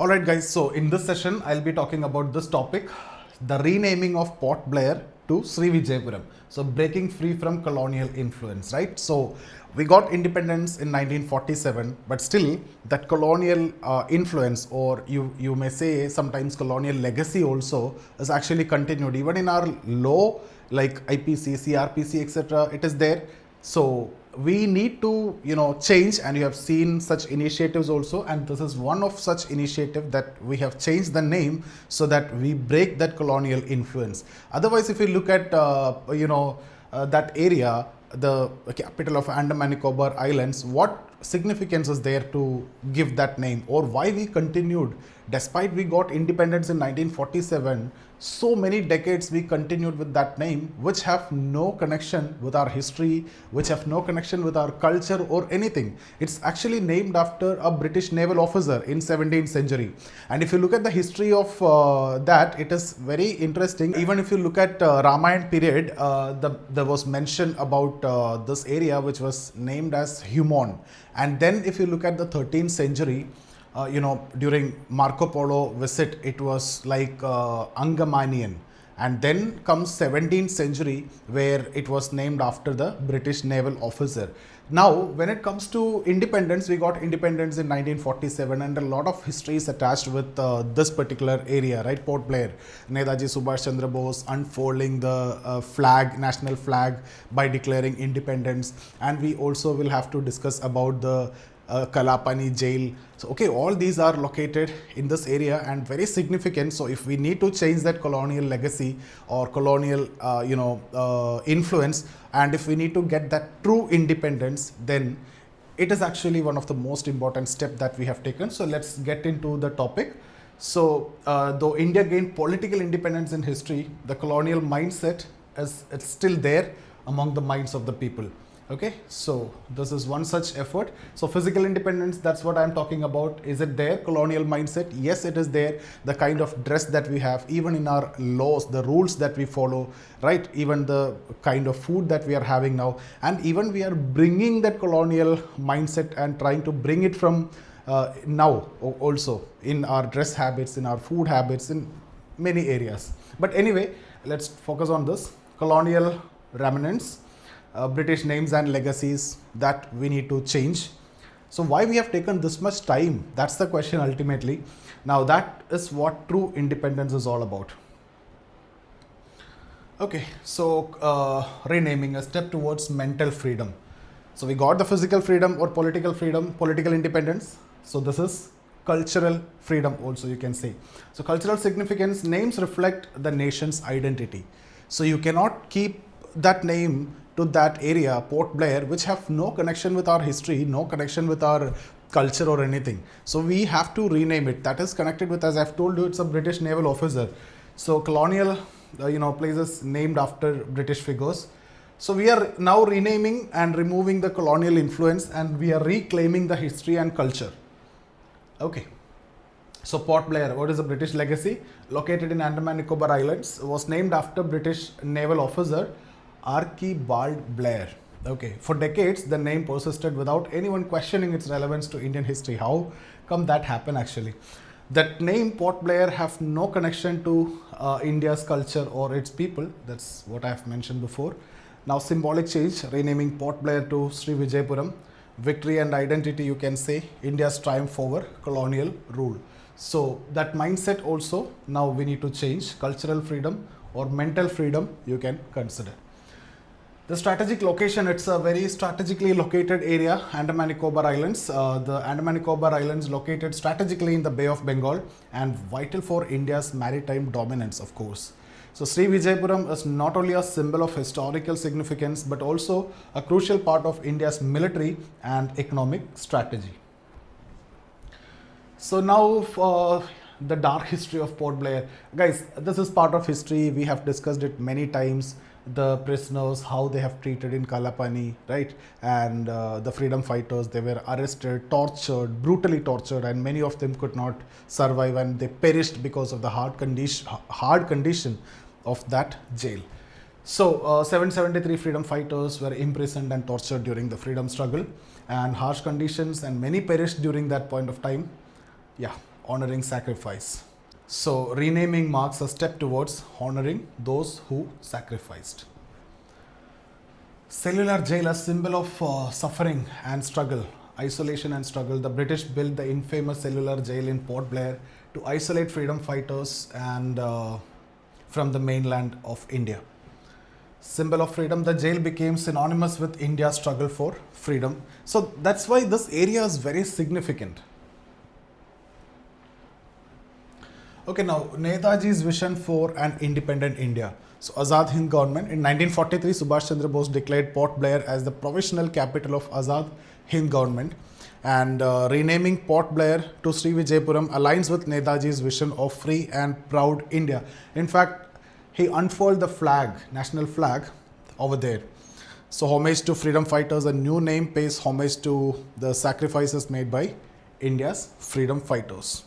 Alright guys, so in this session I'll be talking about this topic, the renaming of Port Blair to Shri Vijaypuram. So breaking free from colonial influence, right? So we got independence in 1947, but still that colonial influence, or you may say sometimes colonial legacy also, is actually continued even in our law like IPC, CRPC, etc. It is there. So we need to change, and you have seen such initiatives also, and this is one of such initiative that we have changed the name so that we break that colonial influence. Otherwise, if you look at that area, the capital of Andaman and Nicobar Islands, what significance is there to give that name, or why we continued despite we got independence in 1947, so many decades we continued with that name, which have no connection with our history, which have no connection with our culture or anything. It's actually named after a British naval officer in 17th century. And if you look at the history of that, it is very interesting. Even if you look at Ramayana period, there was mention about this area which was named as Humon. And then if you look at the 13th century, during Marco Polo visit, it was like Angamanian. And then comes 17th century, where it was named after the British naval officer. Now, when it comes to independence, we got independence in 1947, and a lot of history is attached with this particular area, right? Port Blair, Netaji Subhash Chandra Bose unfolding the national flag by declaring independence. And we also will have to discuss about the Kalapani jail. So all these are located in this area and very significant. So if we need to change that colonial legacy or colonial influence, and if we need to get that true independence, then it is actually one of the most important steps that we have taken. So let's get into the topic. So though India gained political independence in history, the colonial mindset is still there among the minds of the people. Okay, so this is one such effort. So physical independence, that's what I'm talking about. Is it there? Colonial mindset? Yes, it is there. The kind of dress that we have, even in our laws, the rules that we follow, right? Even the kind of food that we are having now. And even we are bringing that colonial mindset and trying to bring it from now also in our dress habits, in our food habits, in many areas. But anyway, let's focus on this. Colonial remnants. British names and legacies that we need to change. So why we have taken this much time? That's the question ultimately. Now that is what true independence is all about. Okay, so renaming, a step towards mental freedom. So we got the physical freedom or political independence. So this is cultural freedom also, you can say. So cultural significance, names reflect the nation's identity. So you cannot keep that name to that area, Port Blair, which have no connection with our history, no connection with our culture or anything. So we have to rename it. That is connected with, as I've told you, it's a British naval officer. So colonial, places named after British figures. So we are now renaming and removing the colonial influence, and we are reclaiming the history and culture. Okay. So Port Blair, what is a British legacy? Located in Andaman and Nicobar Islands, was named after British naval officer Archibald Blair. Okay, for decades the name persisted without anyone questioning its relevance to Indian history. How come that happened actually? That name Port Blair have no connection to India's culture or its people. That's what I have mentioned before. Now symbolic change, renaming Port Blair to Shri Vijaypuram. Victory and identity, you can say, India's triumph over colonial rule. So that mindset also now we need to change. Cultural freedom or mental freedom you can consider. The strategic location, it's a very strategically located area, Andaman and Nicobar Islands. The Andaman and Nicobar Islands located strategically in the Bay of Bengal and vital for India's maritime dominance, of course. So Shri Vijaypuram is not only a symbol of historical significance, but also a crucial part of India's military and economic strategy. So now for the dark history of Port Blair. Guys, this is part of history. We have discussed it many times. The prisoners, how they have treated in Kalapani, right? And the freedom fighters, they were arrested, tortured, brutally tortured, and many of them could not survive, and they perished because of the hard condition of that jail. So 773 freedom fighters were imprisoned and tortured during the freedom struggle, and harsh conditions, and many perished during that point of time. Yeah, honoring sacrifice. So renaming marks a step towards honoring those who sacrificed. Cellular Jail, a symbol of suffering and struggle, isolation and struggle. The British built the infamous Cellular Jail in Port Blair to isolate freedom fighters and from the mainland of India. Symbol of freedom, the jail became synonymous with India's struggle for freedom. So that's why this area is very significant. Okay, now Netaji's vision for an independent India. So Azad Hind government in 1943, Subhash Chandra Bose declared Port Blair as the provisional capital of Azad Hind government, and renaming Port Blair to Shri Vijaypuram aligns with Netaji's vision of free and proud India. In fact, he unfurled the flag, national flag over there. So homage to freedom fighters, a new name pays homage to the sacrifices made by India's freedom fighters.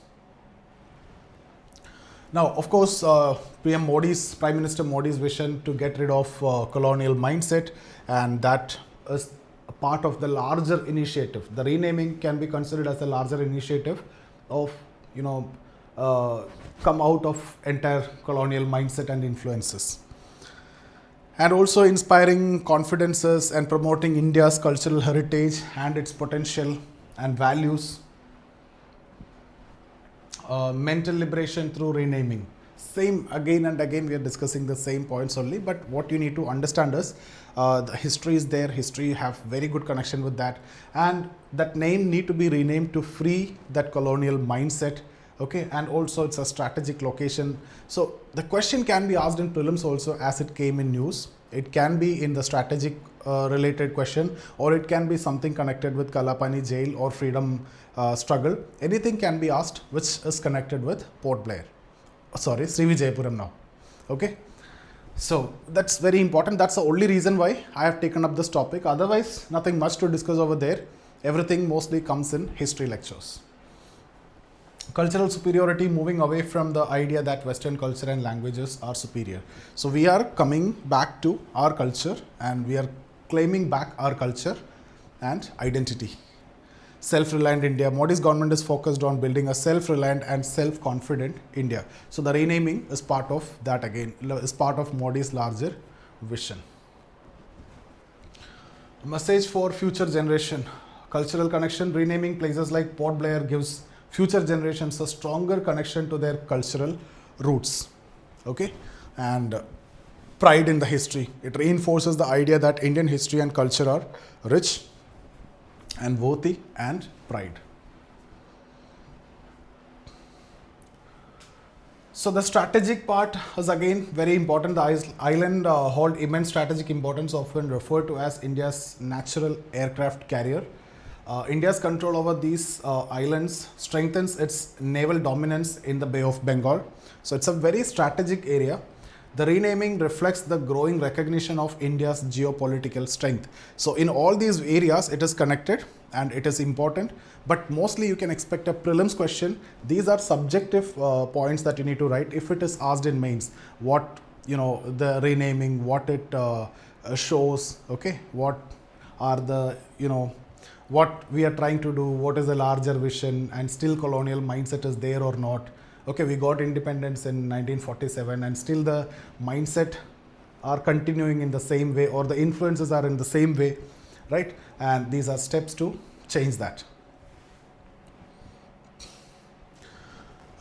Now, of course, Prime Minister Modi's vision to get rid of colonial mindset, and that is a part of the larger initiative. The renaming can be considered as a larger initiative of, come out of entire colonial mindset and influences. And also inspiring confidences and promoting India's cultural heritage and its potential and values. Mental liberation through renaming. Same again and again, we are discussing the same points only, but what you need to understand is the history is there, history have very good connection with that, and that name need to be renamed to free that colonial mindset. Okay, and also it's a strategic location. So the question can be asked in prelims also, as it came in news. It can be in the strategic related question, or it can be something connected with Kalapani jail or freedom struggle. Anything can be asked which is connected with Port Blair. Sorry, Shri Vijaypuram now. Okay, so that's very important. That's the only reason why I have taken up this topic. Otherwise, nothing much to discuss over there. Everything mostly comes in history lectures. Cultural superiority, moving away from the idea that Western culture and languages are superior. So we are coming back to our culture and we are claiming back our culture and identity. Self-reliant India. Modi's government is focused on building a self-reliant and self-confident India. So the renaming is part of that again, is part of Modi's larger vision. Message for future generation. Cultural connection. Renaming places like Port Blair gives future generations a stronger connection to their cultural roots. Okay, and pride in the history. It reinforces the idea that Indian history and culture are rich and worthy and pride. So the strategic part is again very important. The island hold immense strategic importance, often referred to as India's natural aircraft carrier. India's control over these islands strengthens its naval dominance in the Bay of Bengal. So it's a very strategic area. The renaming reflects the growing recognition of India's geopolitical strength. So in all these areas, it is connected and it is important, but mostly you can expect a prelims question. These are subjective points that you need to write if it is asked in mains. What, the renaming, what it shows, okay, what are the, what we are trying to do, what is the larger vision, and still colonial mindset is there or not. Okay, we got independence in 1947 and still the mindset are continuing in the same way, or the influences are in the same way, right? And these are steps to change that.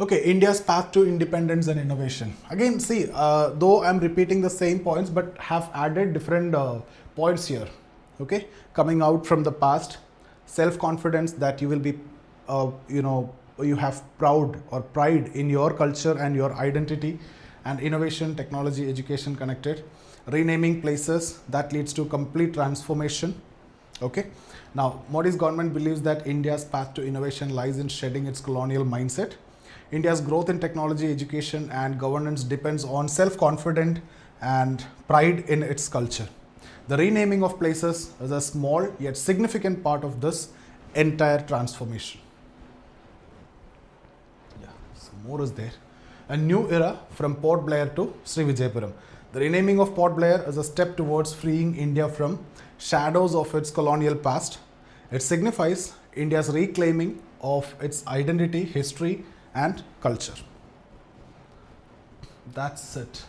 Okay, India's path to independence and innovation. Again, see, though I'm repeating the same points, but have added different points here. Okay, coming out from the past, self-confidence that you will be, you have pride in your culture and your identity, and innovation, technology, education connected. Renaming places that leads to complete transformation. Okay. Now, Modi's government believes that India's path to innovation lies in shedding its colonial mindset. India's growth in technology, education, and governance depends on self-confidence and pride in its culture. The renaming of places is a small yet significant part of this entire transformation. Yeah, some more is there. A new era from Port Blair to Shri Vijaypuram. The renaming of Port Blair is a step towards freeing India from shadows of its colonial past. It signifies India's reclaiming of its identity, history, and culture. That's it.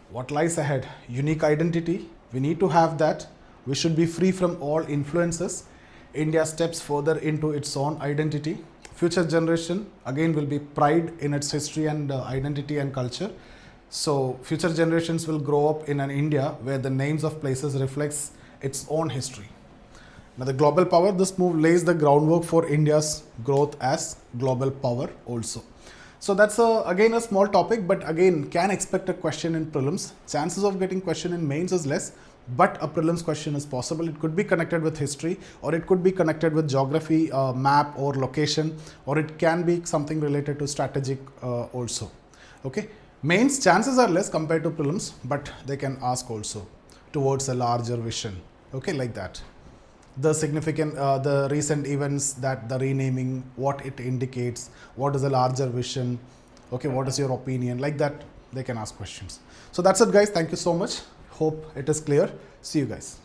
What lies ahead? Unique identity. We need to have that. We should be free from all influences. India steps further into its own identity. Future generation again will be pride in its history and identity and culture. So future generations will grow up in an India where the names of places reflects its own history. Now the global power, this move lays the groundwork for India's growth as global power also. So that's again a small topic, but again can expect a question in prelims. Chances of getting question in mains is less, but a prelims question is possible. It could be connected with history, or it could be connected with geography, map or location, or it can be something related to strategic also. Okay, mains chances are less compared to prelims, but they can ask also towards a larger vision. Okay, like that. The significant, the recent events, that the renaming, what it indicates, what is a larger vision, okay, what is your opinion, like that, they can ask questions. So that's it guys, thank you so much. Hope it is clear. See you guys.